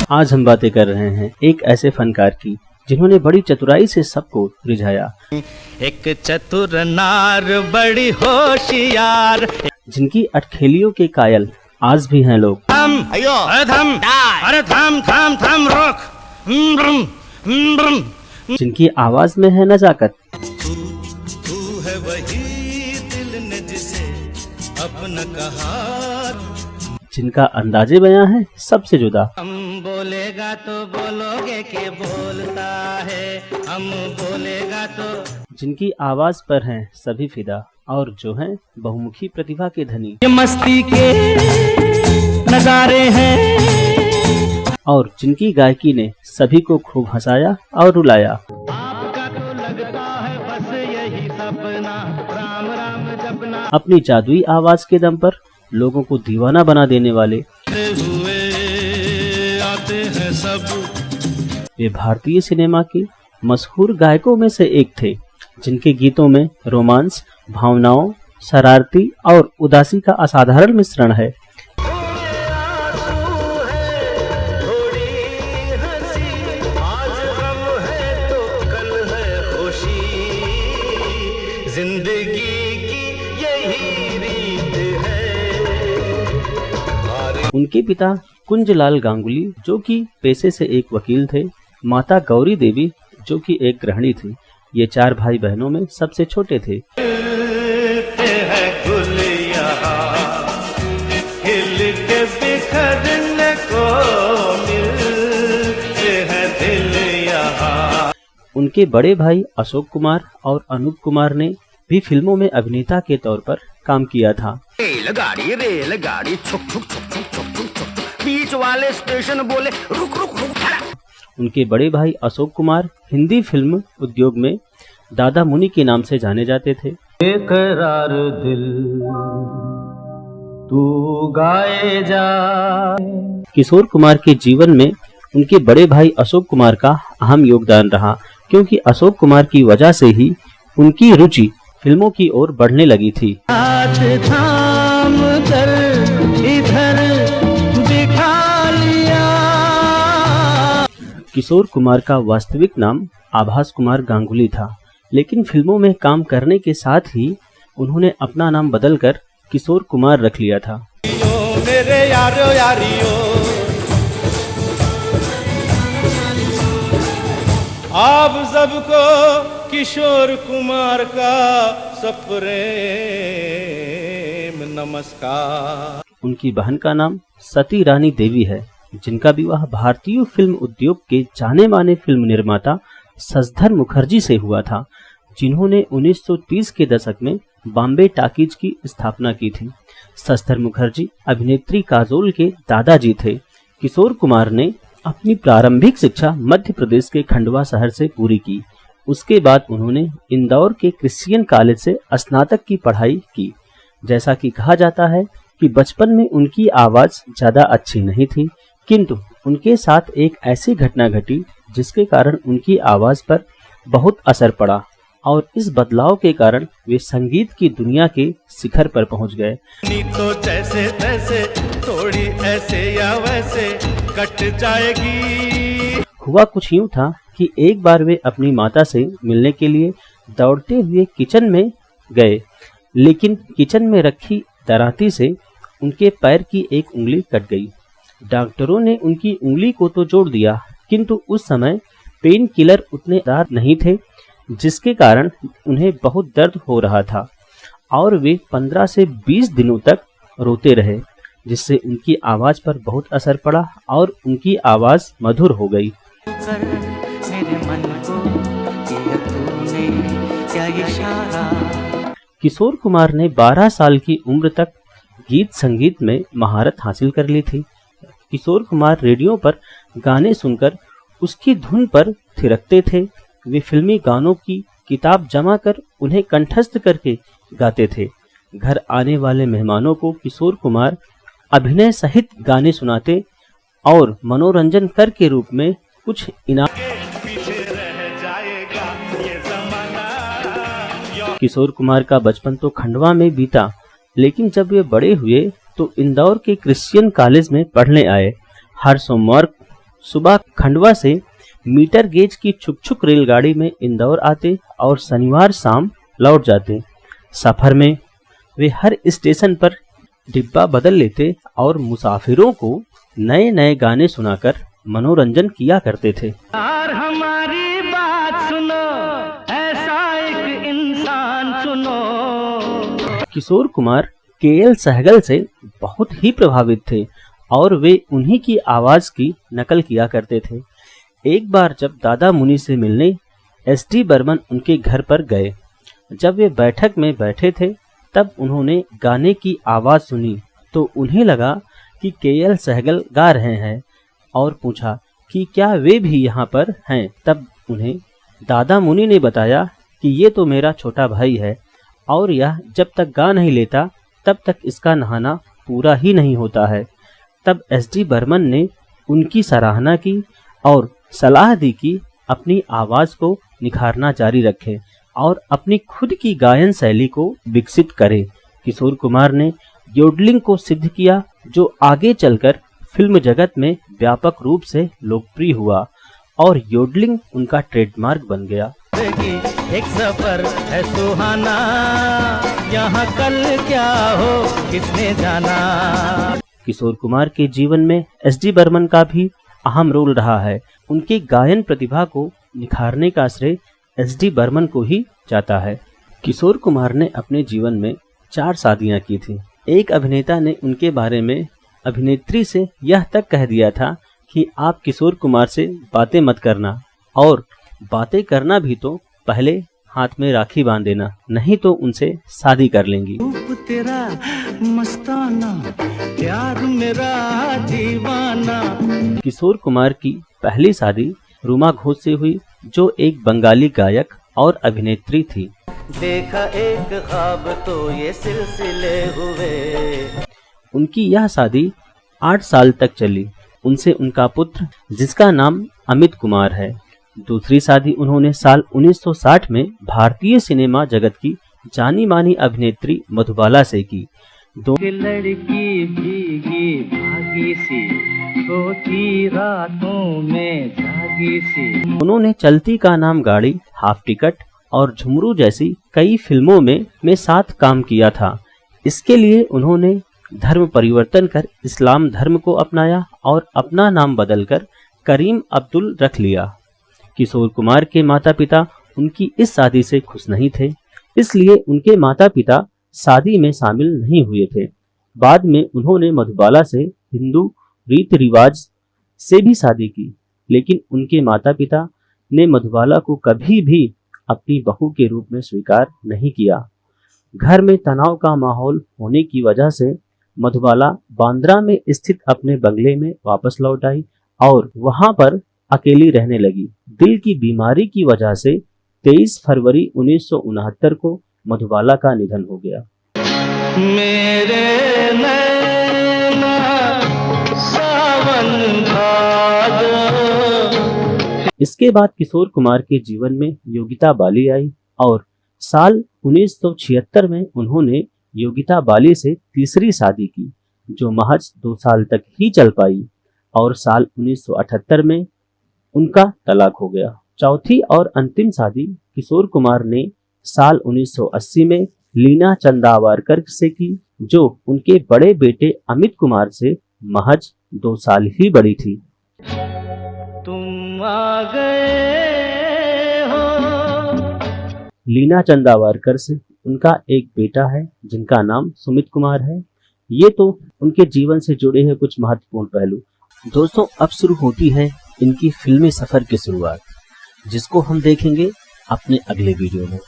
आज हम बातें कर रहे हैं एक ऐसे फनकार की जिन्होंने बड़ी चतुराई से सबको रिझाया। एक चतुर नार बड़ी होशियार, जिनकी अटखेलियों के कायल आज भी हैं लोग। थम अरे थम रोक। जिनकी आवाज में है नजाकत। तू है वही दिल ने जिसे अपना कहा। जिनका अंदाजे बयां है सबसे जुदा। हम बोलेगा तो बोलोगे के बोलता है, हम बोलेगा तो। जिनकी आवाज पर हैं सभी फिदा और जो हैं बहुमुखी प्रतिभा के धनी। ये मस्ती के नजारे हैं और जिनकी गायकी ने सभी को खूब हंसाया और रुलाया। आपका तो लगता है बस यही सपना, राम राम जपना। अपनी जादुई आवाज के दम पर लोगों को दीवाना बना देने वाले हुए आते हैं सब। वे भारतीय सिनेमा के मशहूर गायकों में से एक थे, जिनके गीतों में रोमांस, भावनाओं, शरारती और उदासी का असाधारण मिश्रण है। जिंदगी की यही रीत है। उनके पिता कुंजलाल गांगुली जो कि पेशे से एक वकील थे, माता गौरी देवी जो कि एक गृहिणी थी। ये 4 भाई बहनों में सबसे छोटे थे। उनके बड़े भाई अशोक कुमार और अनूप कुमार ने भी फिल्मों में अभिनेता के तौर पर काम किया था। रेलगाड़ी छुक छुक छुक छुक छुक छुक छुक, बीच वाले स्टेशन बोले रुक रुक रुक खड़ा। उनके बड़े भाई अशोक कुमार हिंदी फिल्म उद्योग में दादा मुनि के नाम से जाने जाते थे। बेकरार दिल तू गाए जा। किशोर कुमार के जीवन में उनके बड़े भाई अशोक कुमार का अहम योगदान रहा, क्योंकि अशोक कुमार की वजह से ही उनकी रुचि फिल्मों की ओर बढ़ने लगी थी। हाथ थाम कर इधर दिखा लिया। किशोर कुमार का वास्तविक नाम आभास कुमार गांगुली था, लेकिन फिल्मों में काम करने के साथ ही उन्होंने अपना नाम बदलकर किशोर कुमार रख लिया था। मेरे यारो यारियो, आप सबको किशोर कुमार का सप्रेम नमस्कार। उनकी बहन का नाम सती रानी देवी है, जिनका विवाह भारतीय फिल्म उद्योग के जाने माने फिल्म निर्माता शशधर मुखर्जी से हुआ था, जिन्होंने 1930 के दशक में बॉम्बे टॉकीज की स्थापना की थी। शशधर मुखर्जी अभिनेत्री काजोल के दादाजी थे। किशोर कुमार ने अपनी प्रारंभिक शिक्षा मध्य प्रदेश के खंडवा शहर से पूरी की। उसके बाद उन्होंने इंदौर के क्रिश्चियन कॉलेज से स्नातक की पढ़ाई की। जैसा कि कहा जाता है कि बचपन में उनकी आवाज ज्यादा अच्छी नहीं थी, किंतु उनके साथ एक ऐसी घटना घटी जिसके कारण उनकी आवाज पर बहुत असर पड़ा और इस बदलाव के कारण वे संगीत की दुनिया के शिखर पर पहुंच गए। तो जैसे तैसे थोड़ी ऐसे या वैसे कट जाएगी। हुआ कुछ यूं था कि एक बार वे अपनी माता से मिलने के लिए दौड़ते हुए किचन में गए, लेकिन किचन में रखी दराती से उनके पैर की एक उंगली कट गई। डॉक्टरों ने उनकी उंगली को तो जोड़ दिया, किंतु उस समय पेन किलर उतने असरदार नहीं थे, जिसके कारण उन्हें बहुत दर्द हो रहा था और वे 15 से 20 दिनों तक रोते रहे, जिससे उनकी आवाज पर बहुत असर पड़ा और उनकी आवाज मधुर हो गई। मेरे मन को किया तूने क्या इशारा। किशोर कुमार ने 12 साल की उम्र तक गीत संगीत में महारत हासिल कर ली थी। किशोर कुमार रेडियो पर गाने सुनकर उसकी धुन पर थिरकते थे। वे फिल्मी गानों की किताब जमा कर उन्हें कंठस्थ करके गाते थे। घर आने वाले मेहमानों को किशोर कुमार अभिनय सहित गाने सुनाते और मनोरंजन कर के रूप में कुछ इनाम। किशोर कुमार का बचपन तो खंडवा में बीता, लेकिन जब वे बड़े हुए तो इंदौर के क्रिश्चियन कॉलेज में पढ़ने आए। हर सोमवार सुबह खंडवा से मीटर गेज की छुक छुक रेलगाड़ी में इंदौर आते और शनिवार शाम लौट जाते। सफर में वे हर स्टेशन पर डिब्बा बदल लेते और मुसाफिरों को नए नए गाने सुनाकर मनोरंजन किया करते थे। यार हमारी बात सुनो, ऐसा एक इंसान सुनो। किशोर कुमार के.एल. सहगल से बहुत ही प्रभावित थे और वे उन्हीं की आवाज की नकल किया करते थे। एक बार जब दादा मुनि से मिलने एस.डी. बर्मन उनके घर पर गए, जब वे बैठक में बैठे थे तब उन्होंने गाने की आवाज सुनी तो उन्हें लगा कि के.एल. सहगल गा रहे हैं और पूछा कि क्या वे भी यहाँ पर हैं। तब उन्हें दादा मुनि ने बताया कि ये तो मेरा छोटा भाई है और यह जब तक गा नहीं लेता तब तक इसका नहाना पूरा ही नहीं होता है। तब एस.डी. बर्मन ने उनकी सराहना की और सलाह दी कि अपनी आवाज को निखारना जारी रखें और अपनी खुद की गायन शैली को विकसित करें। किशोर कुमार ने योडलिंग को सिद्ध किया, जो आगे चलकर फिल्म जगत में व्यापक रूप से लोकप्रिय हुआ और योडलिंग उनका ट्रेडमार्क बन गया। एक सफर है सुहाना, यहाँ कल क्या हो किसने जाना। किशोर कुमार के जीवन में एस.डी. बर्मन का भी अहम रोल रहा है। उनके गायन प्रतिभा को निखारने का श्रेय एस.डी. बर्मन को ही जाता है। किशोर कुमार ने अपने जीवन में 4 शादियां की थी। एक अभिनेता ने उनके बारे में अभिनेत्री से यह तक कह दिया था कि आप किशोर कुमार से बातें मत करना और बातें करना भी तो पहले हाथ में राखी बांध देना, नहीं तो उनसे शादी कर लेंगी। तेरा मस्ताना, प्यार मेरा दीवाना। किशोर कुमार की पहली शादी रूमा घोष से हुई, जो एक बंगाली गायक और अभिनेत्री थी। देखा एक ख्वाब तो ये सिलसिले हुए। उनकी यह शादी 8 साल तक चली। उनसे उनका पुत्र, जिसका नाम अमित कुमार है। दूसरी शादी उन्होंने साल 1960 में भारतीय सिनेमा जगत की जानी मानी अभिनेत्री मधुबाला से की। लड़की भीगी भागी सी, सोती रातों में जागी सी। उन्होंने चलती का नाम गाड़ी, हाफ टिकट और झुमरू जैसी कई फिल्मों में साथ काम किया था। इसके लिए उन्होंने धर्म परिवर्तन कर इस्लाम धर्म को अपनाया और अपना नाम बदलकर करीम अब्दुल रख लिया। किशोर कुमार के माता पिता उनकी इस शादी से खुश नहीं थे, इसलिए उनके माता पिता शादी में शामिल नहीं हुए थे। बाद में उन्होंने मधुबाला से हिंदू रीति रिवाज से भी शादी की, लेकिन उनके माता पिता ने मधुबाला को कभी भी अपनी बहू के रूप में स्वीकार नहीं किया। घर में तनाव का माहौल होने की वजह से मधुबाला बांद्रा में स्थित अपने बंगले में वापस लौट आई और वहां पर अकेली रहने लगी। दिल की बीमारी की वजह से 23 फरवरी 1969 को मधुबाला का निधन हो गया। मेरे नैना सावन भादो। इसके बाद किशोर कुमार के जीवन में योगिता बाली आई और साल 1976 में उन्होंने योगिता बाली से तीसरी शादी की, जो महज 2 साल तक ही चल पाई और साल 1978 में उनका तलाक हो गया। चौथी और अंतिम शादी किशोर कुमार ने साल 1980 में लीना चंदावरकर से की, जो उनके बड़े बेटे अमित कुमार से महज 2 साल ही बड़ी थी। तुम आ गए हो। लीना चंदावरकर से उनका एक बेटा है जिनका नाम सुमित कुमार है। ये तो उनके जीवन से जुड़े हैं कुछ महत्वपूर्ण पहलू। दोस्तों, अब शुरू होती है इनकी फिल्मी सफर की शुरुआत, जिसको हम देखेंगे अपने अगले वीडियो में।